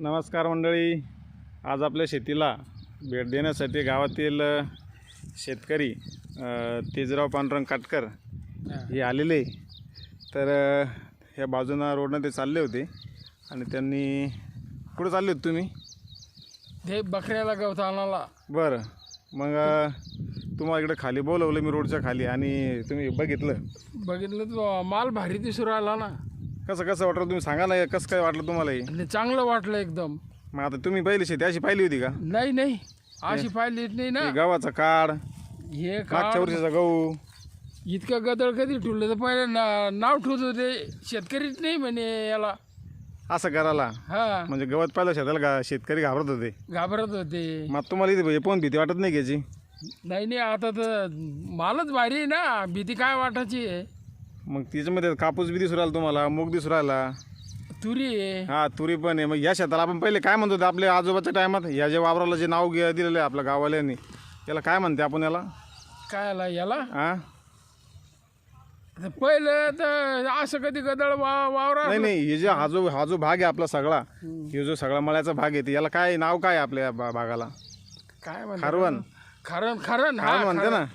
नमस्कार मंडळी. आज आपल्या शेतीला भेट देण्यासाठी गावातील शेतकरी तेजराव पांडुरंग काटकर हे आलेले. तर ह्या बाजूनं रोडनं ते चालले होते आणि त्यांनी कुठं चालले होते तुम्ही? ते बकऱ्याला गवत आणायला. बरं, मग तुम्हाला इकडे खाली बोलवलं मी रोडच्या खाली आणि तुम्ही बघितलं तो माल भारी दिसू राहिला ना. कसं वाटलं तुम्ही सांगा ना, कसं काय वाटलं तुम्हाला? आणि चांगलं वाटलं एकदम. मग आता तुम्ही पहिली शेती अशी पाहिली होती का? नाही अशी पाहिली नाही ना. गव्हाचा काढ, हे मागच्या वर्षीचा गहू, इतकं गदळ कधी ठेवलं तर पहिले नाव ठेवत होते शेतकरीच नाही म्हणे याला असं करायला. हा, म्हणजे गवत पाहिलं शेताला शेतकरी घाबरत होते. घाबरत होते. मग तुम्हाला इथे पण भीती वाटत नाही घ्यायची? नाही आता तर मालच भारी आहे ना, भीती काय वाटायची आहे. मग तिच्यामध्ये कापूस बी दिसू राहिला तुम्हाला, मूग दिसू राहिला, तुरी आहे. हा तुरी पण आहे. मग या शेताला आपण पहिले काय म्हणतो आपल्या आजोबाच्या टायमात, या जे वावराला जे नाव दिलेलं आहे आपल्या गावाल्यांनी, याला काय म्हणते आपण याला? काय याला हा पहिलं तर असं कधी गदळ वावरा नाही, हे जे हा जो भाग आहे आपला सगळा, हे जो सगळा मळ्याचा भाग आहे, याला काय नाव काय आपल्या भागाला? काय म्हणते? खारवण. खारण खारवण म्हणते ना.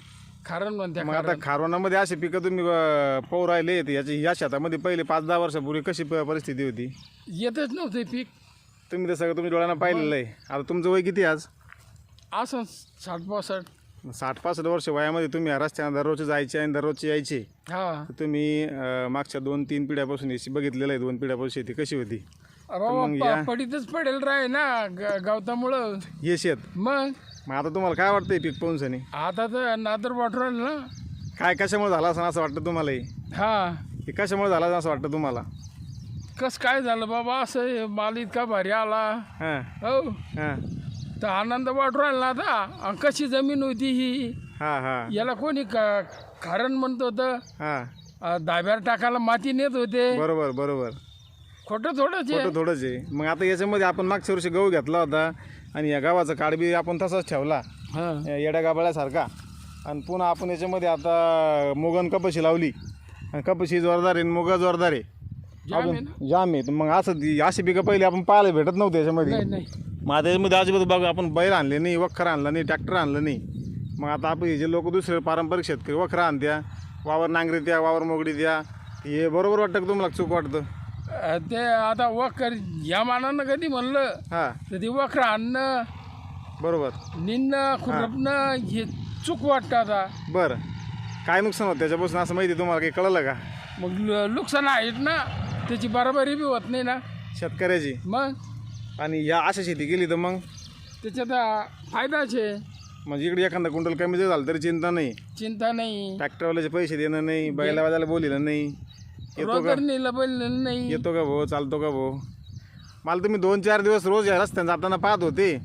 खारण म्हणते. मग आता खारवणामध्ये असे पिकं तुम्ही पाहू राहिले, या शेतामध्ये पहिले 5-10 वर्षापूर्वी कशी परिस्थिती होती? येतच नव्हते पीक. तुम्ही तर सगळं तुमच्या डोळ्यांना पाहिलेलं आहे. आता तुमचं वय किती आज? असं 60-65. 60-65 वर्ष वयामध्ये तुम्ही या रस्त्याने दररोजचे जायचे आणि दररोजचे यायचे. हा, तर तुम्ही मागच्या 2-3 पिढ्यापासून याची बघितलेलं आहे. 2 पिढ्यापासून शेती कशी होती? पडीतच पडेल राय ना गवतामुळं हे शेत. मग आता तुम्हाला काय वाटतंय पीक पाहून सनी? आता तर नादर वाटून ना. काय कशामुळे झाला असं वाटतं तुम्हाला? हा, हे कशामुळे झाला असं वाटतं तुम्हाला? कस काय झालं बाबा असं माल इतका भारी आला. हां हो, हां तर आनंद वाटू राहिला आता. आणि कशी जमीन होती ही, हां याला कोणी खारण म्हणत होतं. हां दाब्यावर टाकायला माती नेत होते. बरोबर. खोटं थोडंच आहे. मग आता याच्यामध्ये आपण मागच्या वर्षी गहू घेतला होता आणि या गावाचा काढबी आपण तसाच ठेवला येड्या गाबाळ्यासारखा, आणि पुन्हा आपण याच्यामध्ये आता मुगन कपाशी लावली आणि कपाशी जोरदार आहे, मुगा जोरदार आहे, जाम आहे. मग अशी पिकं पहिले आपण पाहायला भेटत नव्हते याच्यामध्ये. नाही. मग आता याच्यामध्ये अजिबात बघा, आपण बैल आणले नाही, वखर आणला नाही, ट्रॅक्टर आणलं नाही. मग आता आपण हे जे लोक दुसरे पारंपरिक शेतकरी वखर आणत्या, वावर नांगरी द्या, वावर मोगडी द्या, हे बरोबर वाटतं का तुम्हाला? चूक वाटतं ते आता वखर या मानानं कधी म्हणलं हां तर ते वखर आणणं, बरोबर, निंदणं, खुरपणं हे चूक वाटतं आता. बरं, काय नुकसान होतं त्याच्यापासून असं माहिती तुम्हाला? काही कळलं का? मग नुकसान आहेत ना, त्याची बरोबरी बी होत नाही ना शेतकऱ्याची. मग आणि या अशा शेती केली तर मग त्याच्यात फायदाच आहे. म्हणजे इकडे एखादा क्विंटल कमी जर झालं तरी चिंता नाही, ट्रॅक्टरवाल्याचे पैसे देणं नाही, बैलावाल्याला बोलिलं नाही, येतो का भाऊ, चालतो का भाऊ? मला तुम्ही 2-4 दिवस रोज या रस्त्याने जाताना पाहत होते.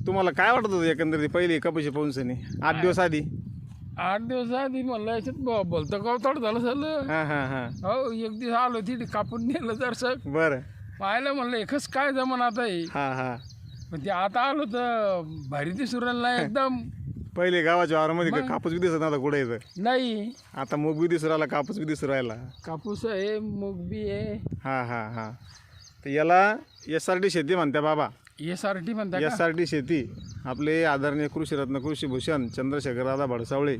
तुम्हाला काय वाटत होतं एकंदरीत पहिली कपाशी पाहून सनी? 8 दिवस आधी म्हणलं याच्यात बोलतं गवताळ झालं. हां हो, एक दिवस आलो तिथे कापून नेलं जरसक. बरं, पाहायला म्हणलं एकच काय जमन आता हे. हां पण ते आता आलो तर भारी दिसू राहिला एकदम. पहिले गावाच्या वावरामध्ये कापूस बी दिसत नव्हता कुठे येतं. नाही, आता मूग बी दिसू राहिला, कापूस बी दिसू राहिला. कापूस आहे, मूग बी आहे. हां तर याला SRT शेती म्हणत्या बाबा. SRT म्हणता का? SRT शेती. आपले आदरणीय कृषीरत्न कृषीभूषण चंद्रशेखरदादा भडसावळे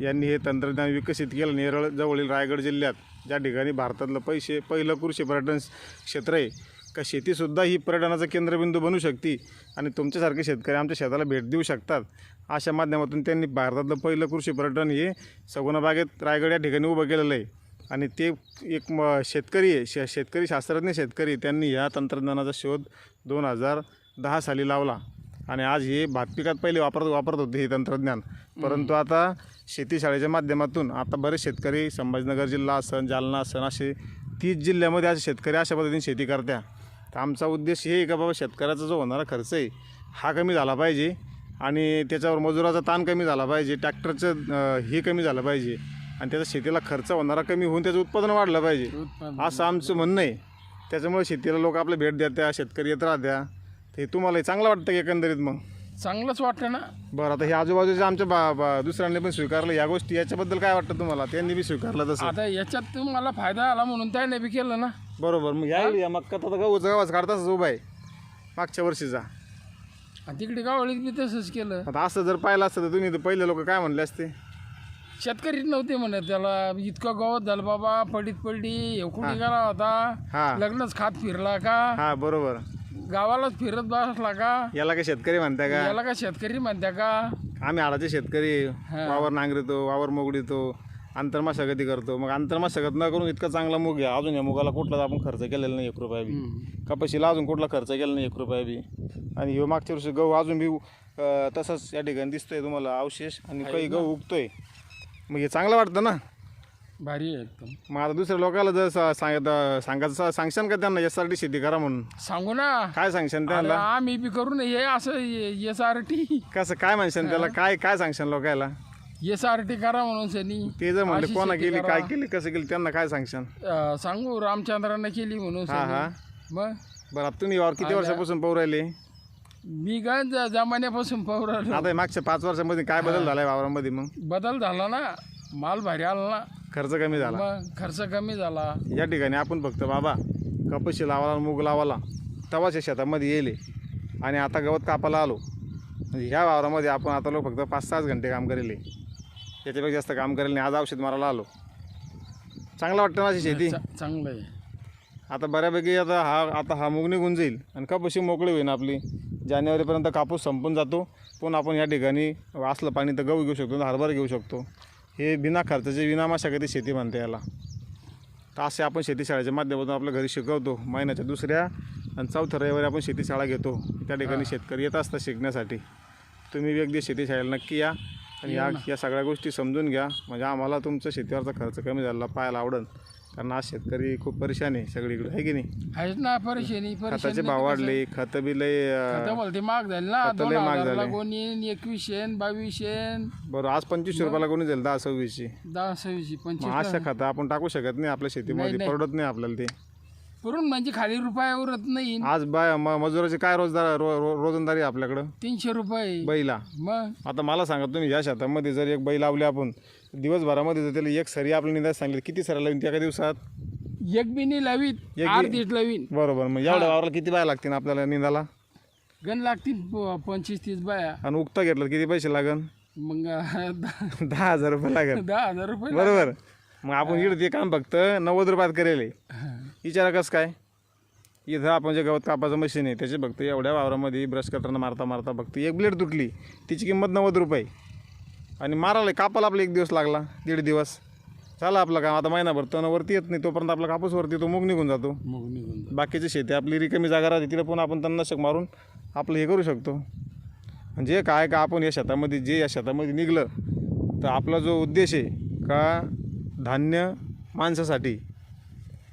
यांनी हे तंत्रज्ञान विकसित केलं नेरळ जवळील रायगड जिल्ह्यात, ज्या ठिकाणी भारतातलं पहिलं कृषी पर्यटन क्षेत्र आहे. का शेतीसुद्धा ही पर्यटनाचं केंद्रबिंदू बनू शकते आणि तुमच्यासारखे शेतकरी आमच्या शेताला भेट देऊ शकतात. अशा माध्यमातून त्यांनी भारतातलं पहिलं कृषी पर्यटन हे सगुणाबागेत रायगड या ठिकाणी उभं केलेलं आहे. आणि ते एक शेतकरी आहे, शेतकरी शास्त्रज्ञ शेतकरी, त्यांनी ह्या तंत्रज्ञानाचा शोध 2010 साली लावला. आणि आज हे भात पिकात पहिले वापरत होते हे तंत्रज्ञान. परंतु आता शेतीशाळेच्या माध्यमातून आता बरेच शेतकरी संभाजीनगर जिल्हा असन, जालना असन, असे 30 जिल्ह्यामध्ये असे शेतकरी अशा पद्धतीने शेती करत्या. तर आमचा उद्देश हे आहे का बाबा शेतकऱ्याचा जो होणारा खर्च आहे हा कमी झाला पाहिजे आणि त्याच्यावर मजुराचा ताण कमी झाला पाहिजे, ट्रॅक्टरचं हे कमी झालं पाहिजे आणि त्याचा शेतीला खर्च होणारा कमी होऊन त्याचं उत्पादन वाढलं पाहिजे, असं आमचं म्हणणं आहे. त्याच्यामुळे शेतीला लोक आपल्या भेट देत्या, शेतकरी येत राहत्या. ते तुम्हाला चांगलं वाटतं की एकंदरीत? मग चांगलंच वाटतं ना. बरं, आता हे आजूबाजूचे आमच्या दुसऱ्यांनी पण स्वीकारलं या गोष्टी, याच्याबद्दल काय वाटतं तुम्हाला? त्यांनी बी स्वीकारलं तसं? आता याच्यात तुम्हाला फायदा आला म्हणून त्याने बी केलं ना. बरोबर. मग या मक्का तर गव्हाच काढताच उभा आहे. मागच्या वर्षीचा. आणि तिकडे गावळीत बी तसंच केलं. आता असं जर पाहिलं असतं तर तुम्ही तर पहिले लोक काय म्हणले असते? शेतकरीच नव्हते म्हणत त्याला. इतकं गवत झालं बाबा, पडीत पडली, एवढी गेला हा. होता, लग्नच खात फिरला का, हा बरोबर. गावालाच फिरत बसला का, याला काय शेतकरी म्हणताय का? याला का शेतकरी म्हणत्या का? आम्ही आडाचे शेतकरी, वावर नांगरितो, वावर मोगडीतो, आंतरमशागती करतो. मग आंतरमशागत न करून इतका चांगला मूग आहे. अजून या मुगाला कुठलाच आपण खर्च केलेला नाही 1 रुपया बी. कपाशीला अजून कुठला खर्च केला नाही 1 रुपया बी. आणि ह्यो मागच्या वर्षी गहू अजून बी तसाच या ठिकाणी दिसतोय तुम्हाला अवशेष, आणि काही गहू उगतोय. मग हे चांगलं वाटतं ना. भारी आहे एकदम. मग आता दुसऱ्या लोकांना जर सांगायचं सांगशान का त्यांना SRT शेती करा म्हणून? सांगू ना. काय सांगशान अरे त्यांना? आम्ही बी करू ना हे असं SRT. कसं काय म्हणशान त्याला? काय सांगशान लोकांना? SRT करा म्हणून सनी. ते जर म्हणले अशी कोणा शेती केली, करा. काय केली, कसं केली, त्यांना काय सांगशान? सांगू रामचंद्रानं केली म्हणून हा हा. सनी. मग बरं आता तुम्ही यावर किती वर्षापासून पाहू राहिले? मी गंज जमान्यापासून पाहू राहिलो. आता हे मागच्या 5 वर्षामध्ये काय बदल झालाय वावरामध्ये? मग बदल झाला ना, माल भारी आला ना, खर्च कमी झाला. मग खर्च कमी झाला. या ठिकाणी आपण फक्त बाबा कपाशी लावायला, मूग लावायला तवाच्या शेतामध्ये येले, आणि आता गवत कापायला आलो. म्हणजे ह्या वावरामध्ये आपण आता लोक फक्त 5-6 घंटे काम करेले, याच्यापेक्षा जास्त काम करेल नाही. आज औषध मारायला आलो. चांगलं वाटतं ना अशी शेती? चांगलं आहे. आता बऱ्यापैकी आता हा मूग निघून जाईल आणि कपाशी मोकळी होईल आपली. जानेवारीपर्यंत कापूस संपून जातो. पण आपण या ठिकाणी असलं पाणी तर गहू घेऊ शकतो, हरभरा घेऊ शकतो. हे बिना खर्चाची, विना मशागती शेती म्हणते याला. तर असे आपण शेतीशाळेच्या माध्यमातून आपल्या घरी शिकवतो. महिन्याच्या 2ऱ्या आणि 4थ्या रविवारी आपण शेतीशाळा घेतो. त्या ठिकाणी शेतकरी येत असतात शिकण्यासाठी. तुम्ही अगदी शेतीशाळेला नक्की या आणि या सगळ्या गोष्टी समजून घ्या. म्हणजे आम्हाला तुमचा शेतीवरचा खर्च कमी झाला पाहायला आवडेल. कारण आज शेतकरी खूप परेशान आहे सगळीकडे, आहे की नाही? आहेच ना परेशानी. खताचे भाव वाढले, खतं बी लय बोलते महाग झाली ना. खतं लय महाग झाले. कोणी 2100 2200. बरं आज 2500 रुपयाला कोणी जाईल 10-26. 10-26 मग 25 अशा खतं आपण टाकू शकत नाही आपल्या शेतीमध्ये, परवडत नाही आपल्याला ते. करून म्हणजे खाली रुपया उरत नाही. आज मजुराची काय रोजंदारी आपल्याकडं? 300 रुपये बैला. मग आता मला सांगा, तुम्ही या शेतामध्ये जर एक बैल लावले आपण दिवसभरामध्ये, जर त्याला एक सरी आपल्या निंदायला सांगितली, किती सऱ्या लावून एका दिवसात? एक बी नाही लावीत, अर्धीच लावीन. बरोबर. मग एवढ्या वावराला किती बाया लागतील आपल्याला निंदाला? गण लागतील 25-30 बाया. आणि उगता घेतलं किती पैसे लागन? मग 10,000 रुपये लागेल. 10,000 रुपये. बरोबर. मग आपण इकडे ते काम फक्त 90 रुपयात करेल. विचारा कसं काय? इथं आपण जे गवत कापाचं मशीन आहे त्याचे फक्त एवढ्या वावरामध्ये ब्रश कटरनं मारता फक्त एक ब्लेड तुटली, तिची किंमत 90 रुपये. आणि मारायला कापाला आपला 1 दिवस लागला, 1.5 दिवस झालं आपलं काम. आता महिनाभर तणावरती येत नाही, तोपर्यंत आपला कापूस वरती तो मूग निघून जातो. बाकीची शेती आपली रिकामी जागा राहते, तिला पण आपण तणनाशक मारून आपलं हे करू शकतो. म्हणजे काय का आपण या शेतामध्ये निघलं तर आपला जो उद्देश आहे का धान्य माणसासाठी,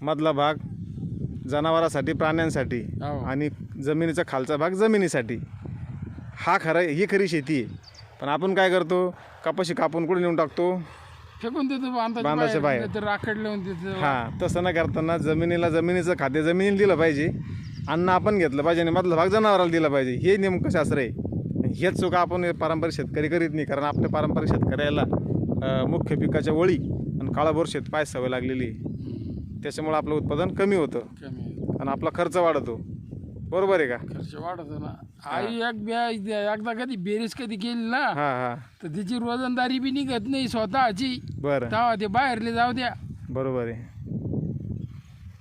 मधला भाग जनावरांसाठी, प्राण्यांसाठी, आणि जमिनीचा खालचा भाग जमिनीसाठी, ही खरी शेती आहे. पण आपण काय करतो? कपाशी कापून कुठे नेऊन टाकतो? फेकून देतो बांधाच्या बाहेर. तर राखड लावून देतो. हां, तसं न करताना जमिनीचं खाद्य जमिनीला दिलं पाहिजे, अन्न आपण घेतलं पाहिजे, आणि मधला भाग जनावराला दिला पाहिजे. हे नेमकं शास्त्र आहे. हेच चुका आपण पारंपरिक शेतकरी करीत नाही. कारण आपल्या पारंपरिक शेतकऱ्याला मुख्य पिकाच्या वळी आणि काळाभोर शेतपाय सवय लागलेली आहे. त्याच्यामुळे आपलं उत्पादन कमी होतं आणि आपला खर्च वाढतो. बरोबर आहे का? खर्च वाढतो ना. आई एकदा कधी बेरीज केली ना, हां तर तिची रोजंदारी बी निघत नाही स्वतःची. बरं, तेव्हा ते बाहेरले जाऊ द्या. बरोबर आहे.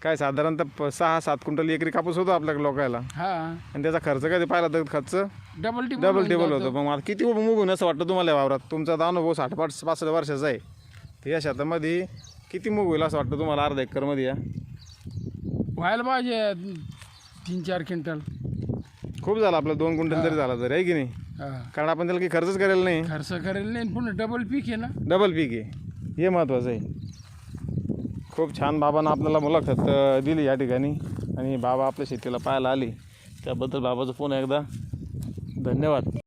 काय साधारणतः 6-7 क्विंटल एकरी कापूस होतो आपल्या लोकांना. आणि त्याचा खर्च कधी पाहिला तर खर्च डबल टेबल होतो. मग मला किती मूग होऊन असं वाटतं तुम्हाला वावरात? तुमचा अनुभव 60-65 वर्षाचा आहे. तर या शेतामध्ये किती मूग होईल असं वाटतं तुम्हाला अर्धा एकरमध्ये? या व्हायला पाहिजे 3-4 क्विंटल. खूप झालं आपलं 2 क्विंटल जरी झाला तरी, आहे की नाही? कारण आपण त्याला काही खर्चच करेल नाही. खर्च करेल नाही, पुन्हा डबल पीक आहे ना. डबल पीक आहे, हे महत्त्वाचं आहे. खूप छान बाबांना आपल्याला मुलाखत दिली या ठिकाणी, आणि बाबा आपल्या शेतीला पाहायला आले त्याबद्दल बाबाचं पुन्हा एकदा धन्यवाद.